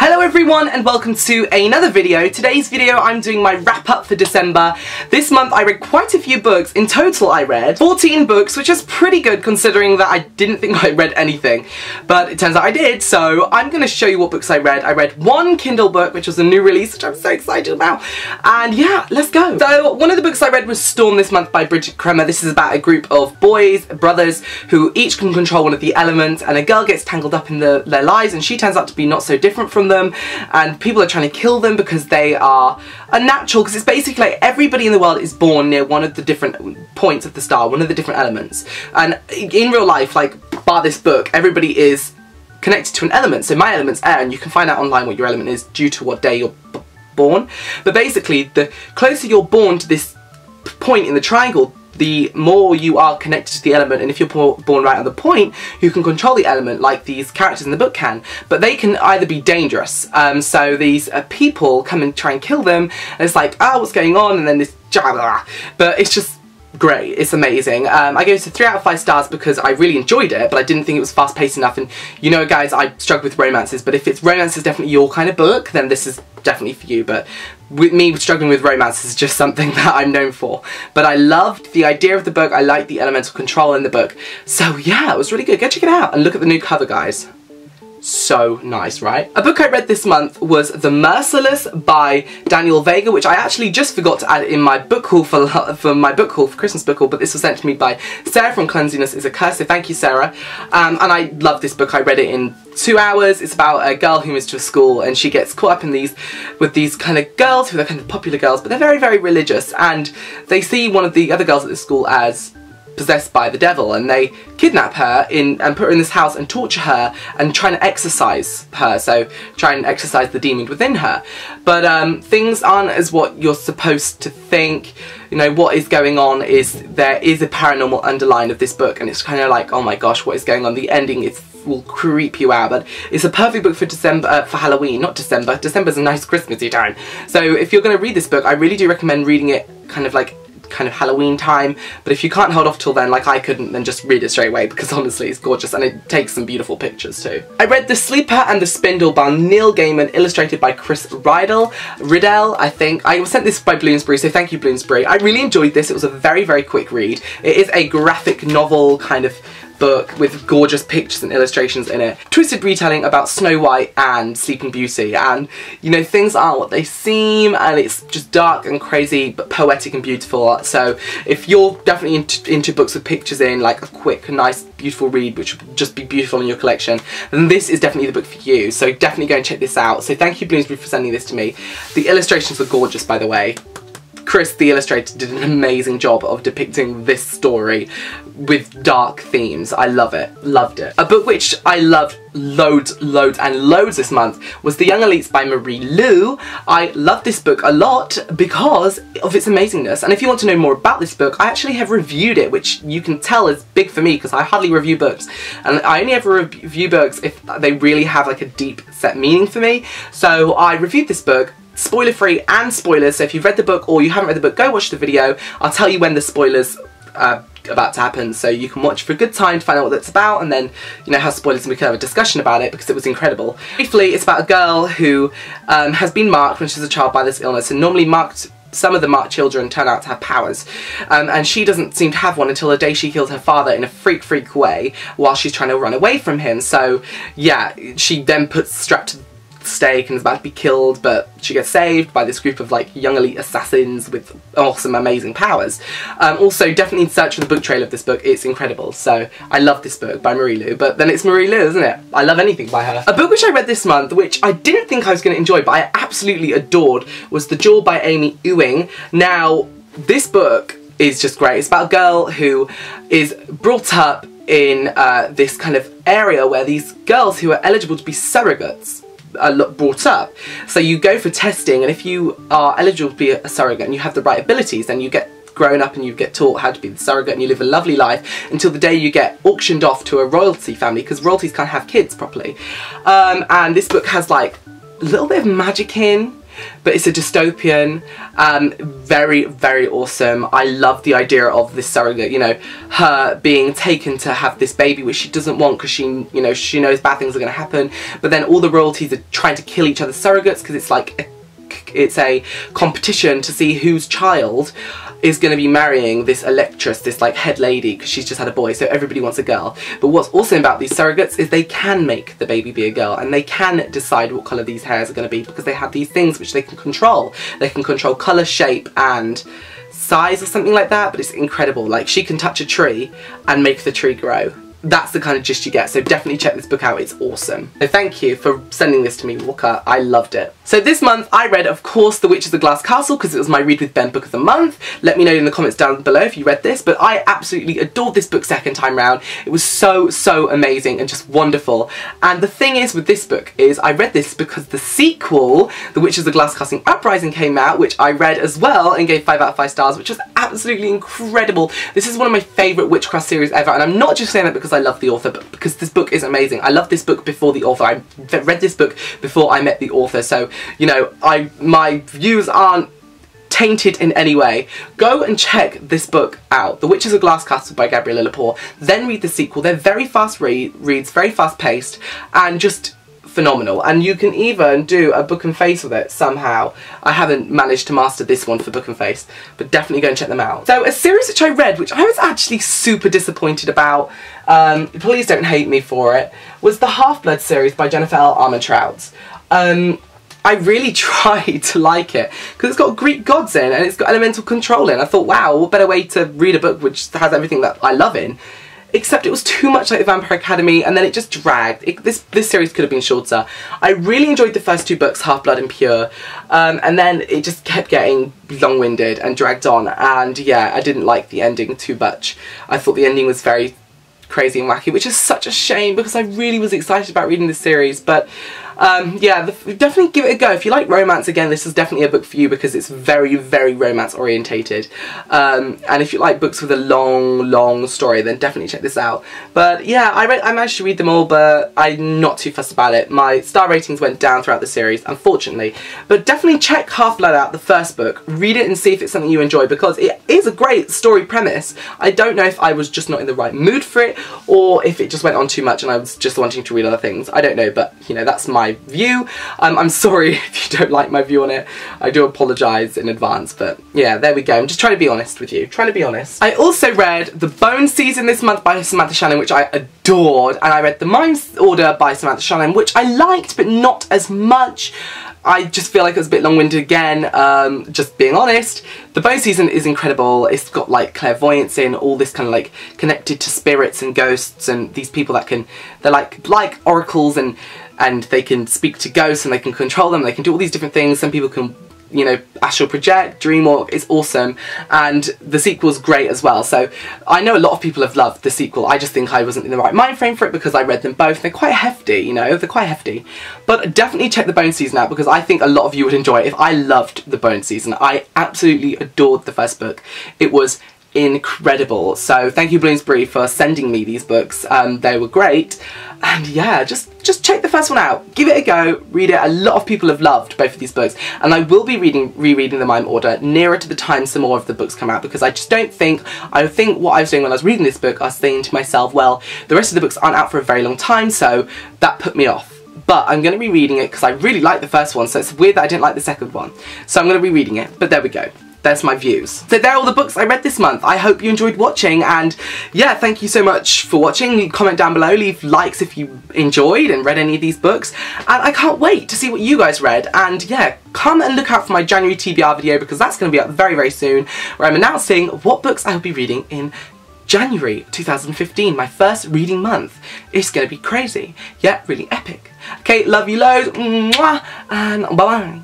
Hello everyone and welcome to another video. Today's video I'm doing my wrap up for December. This month I read quite a few books. In total I read 14 books, which is pretty good considering that I didn't think I read anything. But it turns out I did, so I'm going to show you what books I read. I read one Kindle book, which was a new release, which I'm so excited about. And yeah, let's go. So one of the books I read was Storm this month by Bridget Kremer. This is about a group of boys, brothers, who each can control one of the elements, and a girl gets tangled up in their lives, and she turns out to be not so different from them, and people are trying to kill them because they are unnatural, because it's basically like everybody in the world is born near one of the different points of the star, one of the different elements, and in real life, like bar this book, everybody is connected to an element. So my element's air, and you can find out online what your element is due to what day you're born, but basically the closer you're born to this point in the triangle, the more you are connected to the element, and if you're born right on the point, you can control the element like these characters in the book can, but they can either be dangerous. So these people come and try and kill them, and it's like, oh, what's going on? And then this, but it's just great, it's amazing. I gave it a 3 out of 5 stars because I really enjoyed it, but I didn't think it was fast paced enough, and you know guys, I struggle with romances, but if romance is definitely your kind of book, then this is definitely for you. But with me, struggling with romance is just something that I'm known for. But I loved the idea of the book, I liked the elemental control in the book, so yeah, it was really good. Go check it out, and look at the new cover, guys. So nice, right? A book I read this month was The Merciless by Daniel Vega, which I actually just forgot to add in my book haul for my book haul, for Christmas book haul, but this was sent to me by Sarah from Cleanliness is a Curse, so thank you, Sarah. And I love this book. I read it in 2 hours. It's about a girl who moves to a school, and she gets caught up in with these kind of girls who are kind of popular girls, but they're very, very religious, and they see one of the other girls at the school as possessed by the devil, and they kidnap her and put her in this house and torture her and try and exorcise her, so try and exorcise the demon within her. But things aren't as what you're supposed to think. You know, what is going on is there is a paranormal underline of this book, and it's kind of like, oh my gosh, what is going on? The ending will creep you out, but it's a perfect book for December, for Halloween, not December. December's a nice Christmassy time. So if you're going to read this book, I really do recommend reading it kind of Halloween time, but if you can't hold off till then, like I couldn't, then just read it straight away, because honestly it's gorgeous, and it takes some beautiful pictures too. I read The Sleeper and the Spindle by Neil Gaiman, illustrated by Chris Riddell, I think. I was sent this by Bloomsbury, so thank you, Bloomsbury. I really enjoyed this. It was a very, very quick read. It is a graphic novel kind of book with gorgeous pictures and illustrations in it. Twisted retelling about Snow White and Sleeping Beauty, and you know, things aren't what they seem, and it's just dark and crazy but poetic and beautiful. So if you're definitely into books with pictures in, like a quick, nice, beautiful read which would just be beautiful in your collection, then this is definitely the book for you. So definitely go and check this out. So thank you, Bloomsbury, for sending this to me. The illustrations are gorgeous, by the way. Chris, the illustrator, did an amazing job of depicting this story with dark themes. I love it. Loved it. A book which I loved loads and loads this month was The Young Elites by Marie Lu. I love this book a lot because of its amazingness, and if you want to know more about this book, I actually have reviewed it, which you can tell is big for me because I hardly review books, and I only ever review books if they really have like a deep set meaning for me. So I reviewed this book, spoiler free and spoilers, so if you've read the book or you haven't read the book, go watch the video. I'll tell you when the spoilers are about to happen, so you can watch for a good time to find out what it's about, and then, you know, have spoilers and we can have a discussion about it, because it was incredible. Briefly, it's about a girl who has been marked when she was a child by this illness, and normally some of the marked children turn out to have powers, and she doesn't seem to have one until the day she kills her father in a freak way while she's trying to run away from him. So yeah, she then puts strapped to the stake and is about to be killed, but she gets saved by this group of like young elite assassins with awesome, amazing powers. Also, definitely search for the book trailer of this book. It's incredible. So I love this book by Marie Lu, but then it's Marie Lu, isn't it? I love anything by her. A book which I read this month, which I didn't think I was going to enjoy, but I absolutely adored, was The Jewel by Amy Ewing. Now, this book is just great. It's about a girl who is brought up in this kind of area where these girls who are eligible to be surrogates are brought up. So you go for testing, and if you are eligible to be a surrogate and you have the right abilities, then you get grown up and you get taught how to be the surrogate, and you live a lovely life until the day you get auctioned off to a royalty family, because royalties can't have kids properly. And this book has like a little bit of magic in, but it's a dystopian, very, very awesome. I love the idea of this surrogate, you know, her being taken to have this baby which she doesn't want because she, you know, she knows bad things are going to happen, but then all the royalties are trying to kill each other's surrogates because it's like it's a competition to see whose child is going to be marrying this electress, this like head lady, because she's just had a boy, so everybody wants a girl. But what's awesome about these surrogates is they can make the baby be a girl, and they can decide what colour these hairs are going to be because they have these things which they can control. They can control colour, shape and size or something like that, but it's incredible. Like, she can touch a tree and make the tree grow. That's the kind of gist you get, so definitely check this book out, it's awesome. So thank you for sending this to me, Walker, I loved it. So this month I read, of course, The Witch of the Glass Castle because it was my Read with Ben book of the month. Let me know in the comments down below if you read this, but I absolutely adored this book second time round. It was so, so amazing and just wonderful. And the thing is with this book is I read this because the sequel, The Witch of the Glass Castle Uprising, came out, which I read as well and gave 5 out of 5 stars, which was absolutely incredible. This is one of my favourite witchcraft series ever, and I'm not just saying that because I love the author, but because this book is amazing. I love this book before the author. I read this book before I met the author, so, you know, my views aren't tainted in any way. Go and check this book out, The Witch of the Glass Castle by Gabriella Lepore, then read the sequel. They're very fast reads, very fast paced, and just phenomenal. And you can even do a book and face with it somehow. I haven't managed to master this one for book and face, but definitely go and check them out. So a series which I read, which I was actually super disappointed about, please don't hate me for it, was the Half-Blood series by Jennifer L. Armentrout. I really tried to like it because it's got Greek gods in and it's got elemental control in. I thought, wow, what better way to read a book which has everything that I love in. Except it was too much like the Vampire Academy, and then it just dragged. This series could have been shorter. I really enjoyed the first 2 books, Half-Blood and Pure, and then it just kept getting long-winded and dragged on, and yeah, I didn't like the ending too much. I thought the ending was very crazy and wacky, which is such a shame because I really was excited about reading this series, but yeah, definitely give it a go. If you like romance, again, this is definitely a book for you because it's very, very romance orientated. And if you like books with a long story, then definitely check this out. But yeah, I managed to read them all, but I'm not too fussed about it. My star ratings went down throughout the series, unfortunately. But definitely check Half-Blood out, the first book. Read it and see if it's something you enjoy because it is a great story premise. I don't know if I was just not in the right mood for it or if it just went on too much and I was just wanting to read other things. I don't know, but you know, that's my view. I'm sorry if you don't like my view on it. I do apologise in advance, but yeah, there we go. I'm just trying to be honest with you. Trying to be honest. I also read The Bone Season this month by Samantha Shannon, which I adored, and I read The Mind's Order by Samantha Shannon, which I liked, but not as much. I just feel like it was a bit long-winded again, just being honest. The Bone Season is incredible. It's got like clairvoyance in, all this kind of like connected to spirits and ghosts and these people that can, they're like oracles and they can speak to ghosts and they can control them, they can do all these different things. Some people can, you know, astral project, dreamwalk. It's awesome, and the sequel's great as well. So I know a lot of people have loved the sequel. I just think I wasn't in the right mind frame for it because I read them both. They're quite hefty, you know, they're quite hefty. But definitely check The Bone Season out because I think a lot of you would enjoy it. If I loved The Bone Season, I absolutely adored the first book. It was incredible. So thank you Bloomsbury for sending me these books. They were great, and yeah, just check the first one out, give it a go, read it. A lot of people have loved both of these books, and I will be rereading them in order nearer to the time some more of the books come out because I just don't think, I think what I was doing when I was reading this book, I was saying to myself, well, the rest of the books aren't out for a very long time, so that put me off. But I'm going to be reading it because I really liked the first one, so it's weird that I didn't like the second one. So I'm going to be reading it, but there we go. There's my views. So there are all the books I read this month. I hope you enjoyed watching, and yeah, thank you so much for watching. Comment down below, leave likes if you enjoyed and read any of these books, and I can't wait to see what you guys read. And yeah, come and look out for my January TBR video because that's going to be up very, very soon, where I'm announcing what books I will be reading in January 2015, my first reading month. It's going to be crazy, yet really epic. Okay, love you loads, mwah, and bye-bye.